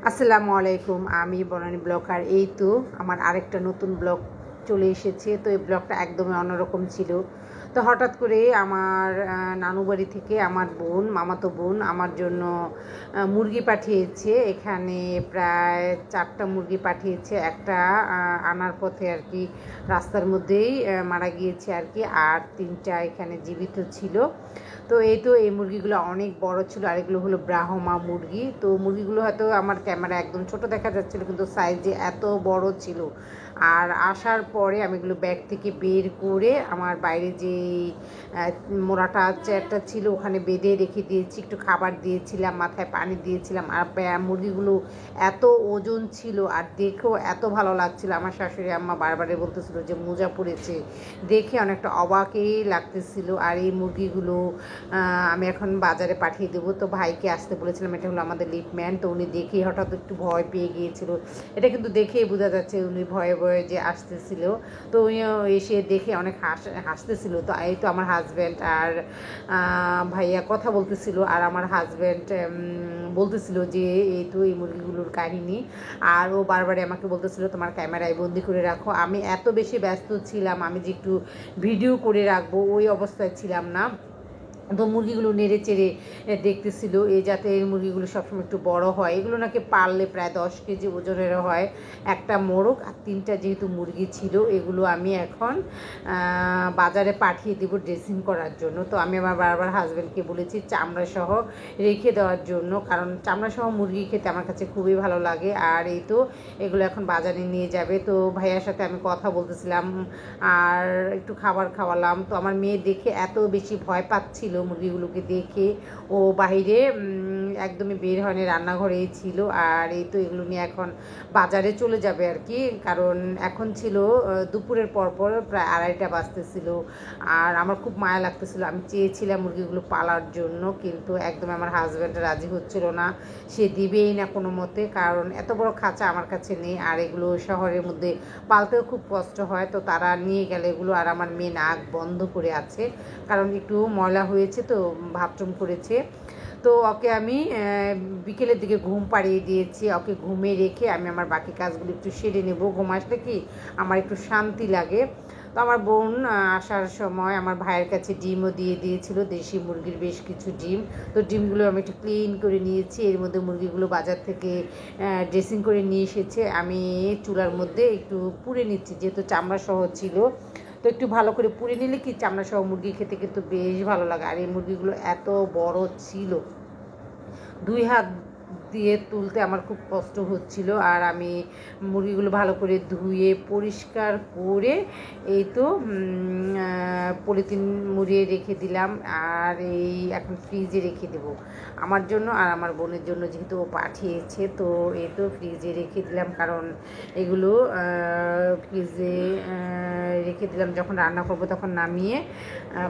আসসালামু আলাইকুম, আমি বনানী ব্লগার। এই তো আমার আরেকটা নতুন ব্লগ চলে এসেছে। তো এই ব্লগটা একদমই অন্যরকম ছিল। তো হঠাৎ করে আমার নানু বাড়ি থেকে আমার বোন, মামাতো বোন আমার জন্য মুরগি পাঠিয়েছে। এখানে প্রায় 4টা মুরগি পাঠিয়েছে। একটা আনার পথে আর কি রাস্তার মধ্যেই মারা গিয়েছে আর কি, আর 3টা এখানে জীবিত ছিল। তো এই মুরগিগুলো অনেক বড় ছিল, আর এগুলো হলো ব্রাহ্মা মুরগি। তো মুরগিগুলো হয়তো আমার ক্যামেরা একদম ছোট দেখা যাচ্ছিলো, কিন্তু সাইজে এত বড় ছিল। আর আসার পরে আমি এগুলো ব্যাগ থেকে বের করে আমার বাইরে যে মোড়াটা চেয়ারটা ছিল ওখানে বেঁধে রেখে দিয়েছি, একটু খাবার দিয়েছিলাম, মাথায় পানি দিয়েছিলাম। আর মুরগিগুলো এত ওজন ছিল আর দেখেও এত ভালো লাগছিল। আমার শাশুড়ি আম্মা বারবারে বলতেছিল যে মোজা পড়েছে, দেখে অনেকটা অবাকই লাগতেছিল। আর এই মুরগিগুলো আমি এখন বাজারে পাঠিয়ে দেবো। তো ভাইকে আসতে বলেছিলাম, এটা হলো আমাদের লিপম্যান। তো উনি দেখেই হঠাৎ একটু ভয় পেয়ে গিয়েছিল। এটা কিন্তু দেখেই বোঝা যাচ্ছে উনি ভয়ে ভয়ে যে আসতেছিল। তো উনিও এসে দেখে অনেক হাসতেছিল। তো এই তো আমার হাজব্যান্ড আর ভাইয়া কথা বলতেছিল, আর আমার হাজব্যান্ড বলতেছিল যে এই তো এই মুরগিগুলোর কাহিনী। আর ও বারবারই আমাকে বলতেছিল তোমার ক্যামেরায় বন্দি করে রাখো। আমি এত বেশি ব্যস্ত ছিলাম, আমি যে একটু ভিডিও করে রাখবো ওই অবস্থায় ছিলাম না। তো মুরগিগুলো নেড়ে চেড়ে দেখতেছিল, এই যাতে এই মুরগিগুলো সবসময় একটু বড় হয়। এগুলো নাকি পারলে প্রায় 10 কেজি ওজনেরও হয় একটা মোরগ। আর 3টা যেহেতু মুরগি ছিল, এগুলো আমি এখন বাজারে পাঠিয়ে দেবো ড্রেসিং করার জন্য। তো আমি আমার বারবার হাজব্যান্ডকে বলেছি চামড়া সহ রেখে দেওয়ার জন্য, কারণ চামড়া সহ মুরগি খেতে আমার কাছে খুবই ভালো লাগে। আর এই তো এগুলো এখন বাজারে নিয়ে যাবে। তো ভাইয়ার সাথে আমি কথা বলতেছিলাম আর একটু খাবার খাওয়ালাম। তো আমার মেয়ে দেখে এত বেশি ভয় পাচ্ছিল মুরগিগুলোকে দেখে, ও বাহিরে একদমই বের হয়নি, রান্নাঘরেই ছিল। আর এই তো এগুলো নিয়ে এখন বাজারে চলে যাবে আর কি, কারণ এখন ছিল দুপুরের পরপর প্রায় 2:30 বাজতেছিল। আর আমার খুব মায়া লাগতেছিল, আমি চেয়েছিলাম মুরগিগুলো পালার জন্য, কিন্তু একদম আমার হাজব্যান্ড রাজি হচ্ছিল না, সে দিবেই না কোনো মতে, কারণ এত বড় খাঁচা আমার কাছে নেই। আর এগুলো শহরের মধ্যে পালতেও খুব কষ্ট হয়। তো তারা নিয়ে গেলে এগুলো, আর আমার মেয়ে নাক বন্ধ করে আছে, কারণ একটু ময়লা হয়েছে তো বাথরুম করেছে। তো ওকে আমি বিকেলের দিকে ঘুম পাড়িয়ে দিয়েছি। ওকে ঘুমে রেখে আমি আমার বাকি কাজগুলো একটু সেরে নেব। ঘুম আসলে কি আমার একটু শান্তি লাগে। তো আমার বোন আসার সময় আমার ভাইয়ের কাছে ডিমও দিয়ে দিয়েছিল, দেশি মুরগির বেশ কিছু ডিম। তো ডিমগুলো আমি একটু ক্লিন করে নিয়েছি। এর মধ্যে মুরগিগুলো বাজার থেকে ড্রেসিং করে নিয়ে এসেছে। আমি চুলার মধ্যে একটু পুড়ে নিচ্ছি, যেহেতু চামড়া সহ ছিল। তো একটু ভালো করে পুড়ে নিলে কি চামড়া সহ মুরগি খেতে কিন্তু বেশ ভালো লাগে। আর এই মুরগিগুলো এত বড় ছিল, 2 হাত দিয়ে তুলতে আমার খুব কষ্ট হচ্ছিল। আর আমি মুরগিগুলো ভালো করে ধুয়ে পরিষ্কার করে এই তো পলিথিন মুড়িয়ে রেখে দিলাম। আর এই এখন ফ্রিজে রেখে দেব আমার জন্য আর আমার বোনের জন্য, যেহেতু ও পাঠিয়েছে। তো এই তো ফ্রিজে রেখে দিলাম, কারণ এগুলো ফ্রিজে রেখে দিলাম, যখন রান্না করবো তখন নামিয়ে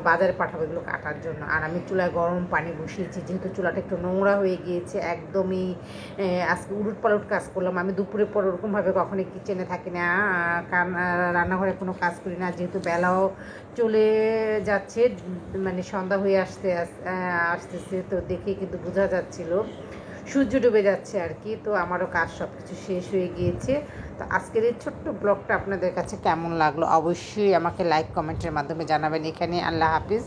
বাজারে পাঠাবো এগুলো কাটার জন্য। আর আমি চুলায় গরম পানি বসিয়েছি, যেহেতু চুলাটা একটু নোংরা হয়ে গিয়েছে একদমই। আজকে উলট পালট কাজ করলাম। আমি দুপুরের পর ওরকমভাবে কখনোই কিচেনে থাকি না, কারণ রান্নাঘরে কোনো কাজ করি না, যেহেতু বেলাও চলে যাচ্ছে, মানে সন্ধ্যা হয়ে আসতেছে। তো দেখে কিন্তু বোঝা যাচ্ছিল সূর্য ডুবে যাচ্ছে আর কি। তো আমারও কাজ সব কিছু শেষ হয়ে গিয়েছে। তো আজকের এই ছোট্ট ব্লগটা আপনাদের কাছে কেমন লাগলো অবশ্যই আমাকে লাইক কমেন্টের মাধ্যমে জানাবেন। এখানে আল্লাহ হাফিজ।